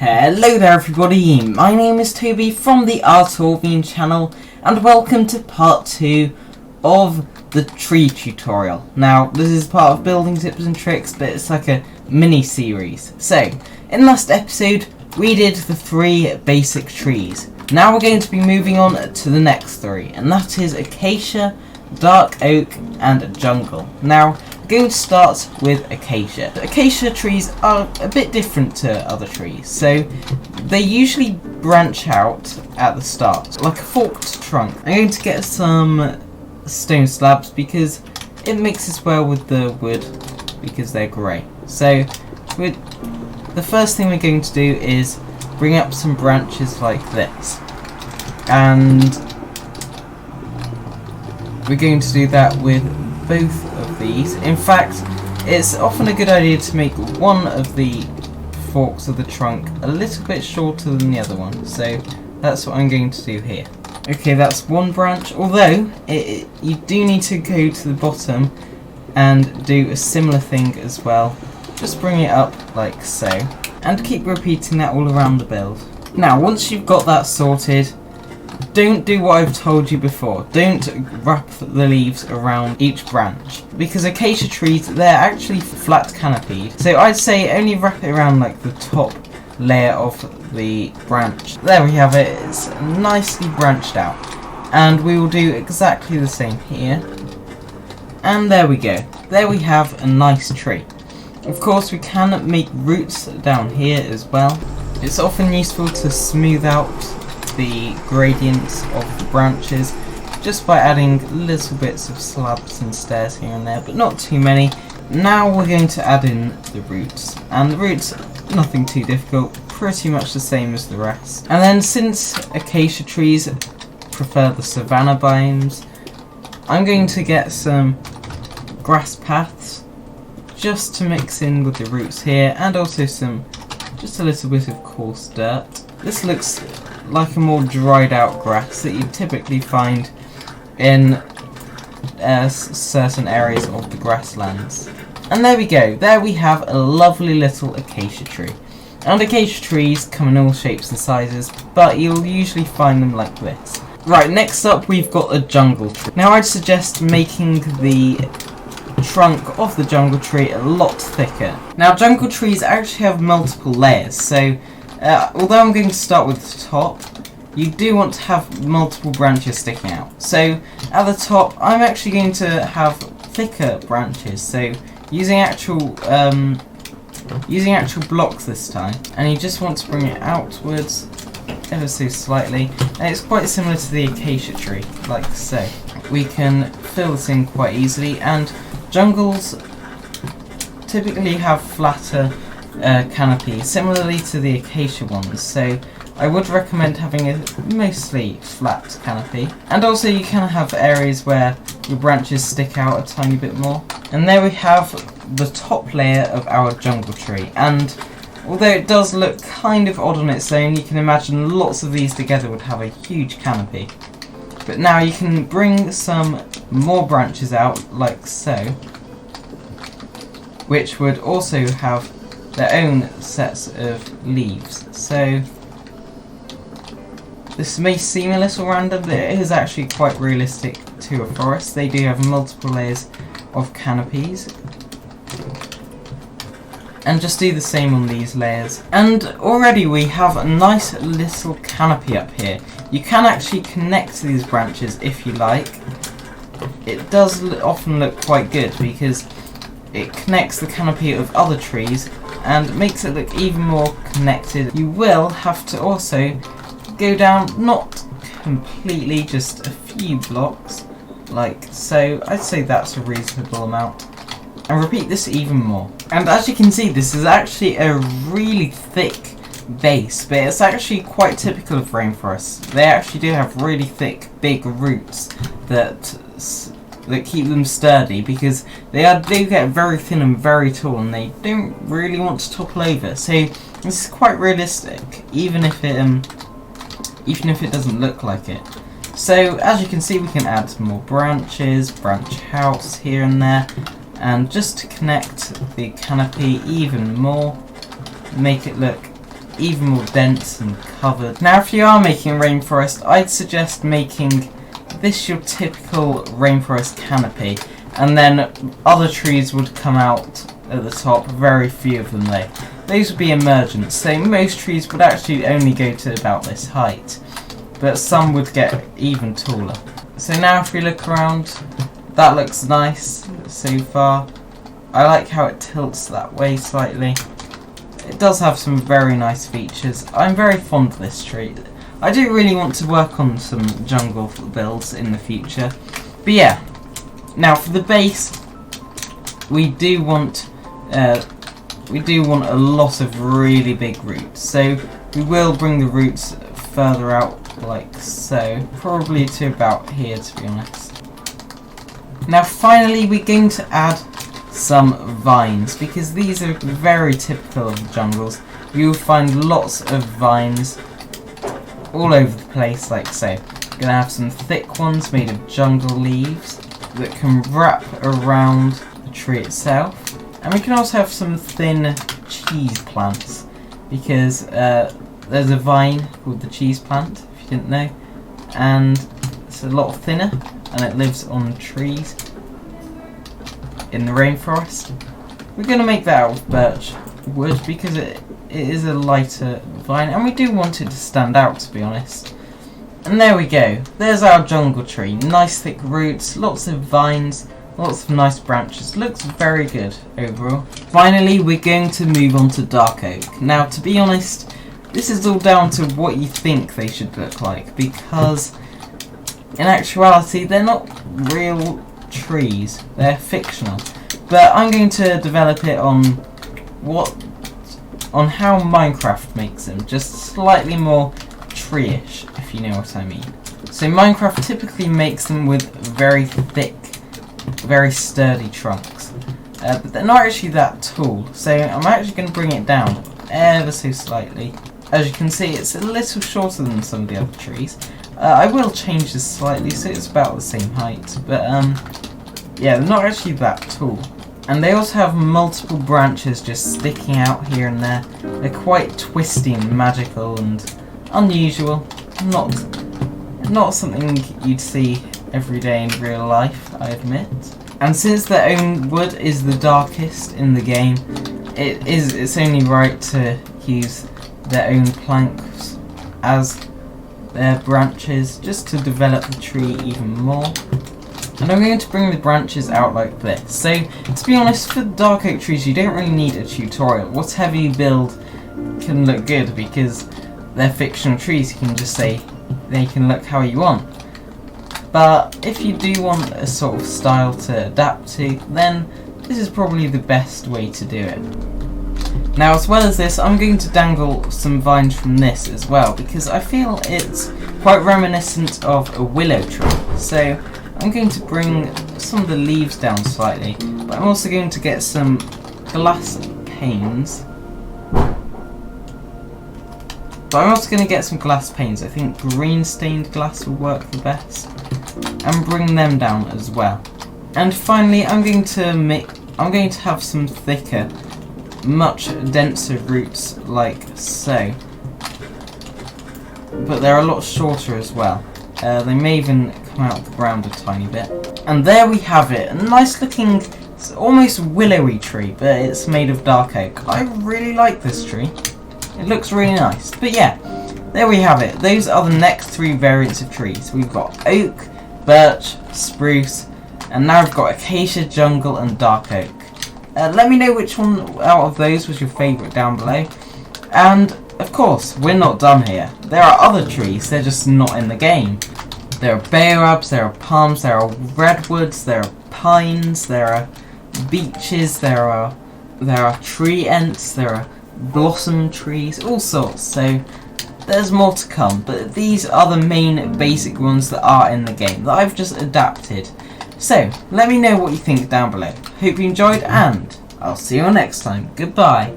Hello there everybody, my name is Toby from the Artorvian channel and welcome to part 2 of the tree tutorial. Now this is part of building tips and tricks, but it's like a mini series. So in last episode we did the 3 basic trees. Now we're going to be moving on to the next 3, and that is Acacia, Dark Oak and Jungle. Now we're going to start with Acacia. Acacia trees are a bit different to other trees, so they usually branch out at the start, like a forked trunk. I'm going to get some stone slabs because it mixes well with the wood because they're grey. So the first thing we're going to do is bring up some branches like this, and we're going to do that with both of these. In fact, it's often a good idea to make one of the forks of the trunk a little bit shorter than the other one, so that's what I'm going to do here. Okay, that's one branch, although you do need to go to the bottom and do a similar thing as well. Just bring it up like so, and keep repeating that all around the build. Now once you've got that sorted, don't do what I've told you before. Don't wrap the leaves around each branch, because acacia trees, they're actually flat canopied. So I'd say only wrap it around like the top layer of the branch. There we have it, it's nicely branched out. And we will do exactly the same here. And there we go. There we have a nice tree. Of course we can make roots down here as well. It's often useful to smooth out the gradients of the branches just by adding little bits of slabs and stairs here and there, but not too many. Now we're going to add in the roots, and the roots, nothing too difficult, pretty much the same as the rest. And then since acacia trees prefer the savanna biomes, I'm going to get some grass paths just to mix in with the roots here, and also just a little bit of coarse dirt. This looks like a more dried out grass that you typically find in certain areas of the grasslands. And there we go, there we have a lovely little acacia tree. And acacia trees come in all shapes and sizes, but you'll usually find them like this. Right, next up we've got a jungle tree. Now I'd suggest making the trunk of the jungle tree a lot thicker. Now jungle trees actually have multiple layers, so although I'm going to start with the top, you do want to have multiple branches sticking out. So at the top I'm actually going to have thicker branches, so using actual blocks this time, and you just want to bring it outwards ever so slightly, and it's quite similar to the acacia tree, like so. We can fill this in quite easily, and jungles typically have flatter canopies, similarly to the acacia ones, so I would recommend having a mostly flat canopy. And also you can have areas where your branches stick out a tiny bit more. And there we have the top layer of our jungle tree, and although it does look kind of odd on its own, you can imagine lots of these together would have a huge canopy. But now you can bring some more branches out like so, which would also have their own sets of leaves. So this may seem a little random, but it is actually quite realistic to a forest. They do have multiple layers of canopies. And just do the same on these layers. And already we have a nice little canopy up here. You can actually connect these branches if you like. It does often look quite good because it connects the canopy of other trees and makes it look even more connected. You will have to also go down, not completely, just a few blocks, like so. I'd say that's a reasonable amount. And repeat this even more. And as you can see, this is actually a really thick base, but it's actually quite typical of rainforests. They actually do have really thick, big roots that keep them sturdy, because they do get very thin and very tall, and they don't really want to topple over. So this is quite realistic, even if it doesn't look like it. So as you can see, we can add some more branches, branch house here and there, and just to connect the canopy even more, make it look even more dense and covered. Now if you are making a rainforest, I'd suggest making this your typical rainforest canopy, and then other trees would come out at the top, very few of them though. Those would be emergent, so most trees would actually only go to about this height, but some would get even taller. So now if we look around, that looks nice so far. I like how it tilts that way slightly. It does have some very nice features. I'm very fond of this tree. I do really want to work on some jungle builds in the future. But yeah, now for the base, we do want a lot of really big roots. So we will bring the roots further out like so, probably to about here to be honest. Now finally we're going to add some vines, because these are very typical of the jungles. You'll find lots of vines all over the place like so. We're going to have some thick ones made of jungle leaves that can wrap around the tree itself. And we can also have some thin cheese plants, because there's a vine called the cheese plant, if you didn't know, and it's a lot thinner and it lives on trees in the rainforest. We're going to make that out of birch wood because it is a lighter vine, and we do want it to stand out, to be honest. And there we go, there's our jungle tree. Nice thick roots, lots of vines, lots of nice branches. Looks very good overall. Finally we're going to move on to dark oak. Now to be honest, this is all down to what you think they should look like, because in actuality they're not real trees, they're fictional. But I'm going to develop it on how Minecraft makes them, just slightly more tree-ish, if you know what I mean. So Minecraft typically makes them with very thick, very sturdy trunks, but they're not actually that tall, so I'm actually going to bring it down ever so slightly. As you can see, it's a little shorter than some of the other trees. I will change this slightly so it's about the same height, but yeah, they're not actually that tall. And they also have multiple branches just sticking out here and there. They're quite twisty and magical and unusual. Not something you'd see every day in real life, I admit. And since their own wood is the darkest in the game, it's only right to use their own planks as their branches, just to develop the tree even more. And I'm going to bring the branches out like this. So, to be honest, for dark oak trees you don't really need a tutorial. Whatever you build can look good, because they're fictional trees. You can just say they can look how you want. But if you do want a sort of style to adapt to, then this is probably the best way to do it. Now, as well as this, I'm going to dangle some vines from this as well, because I feel it's quite reminiscent of a willow tree. So I'm going to bring some of the leaves down slightly, but I'm also going to get some glass panes. I think green stained glass will work the best, and bring them down as well. And finally, I'm going to have some thicker, much denser roots like so, but they're a lot shorter as well. They may even come out of the ground a tiny bit. And there we have it, a nice looking, almost willowy tree, but it's made of dark oak. I really like this tree. It looks really nice. But yeah, there we have it. Those are the next three variants of trees. We've got oak, birch, spruce, and now we've got acacia, jungle, and dark oak. Let me know which one out of those was your favourite down below. And of course, we're not done here. There are other trees, they're just not in the game. There are baobabs, there are palms, there are redwoods, there are pines, there are beeches, there are tree ents, there are blossom trees, all sorts. So there's more to come, but these are the main basic ones that are in the game that I've just adapted. So let me know what you think down below. Hope you enjoyed, and I'll see you all next time. Goodbye.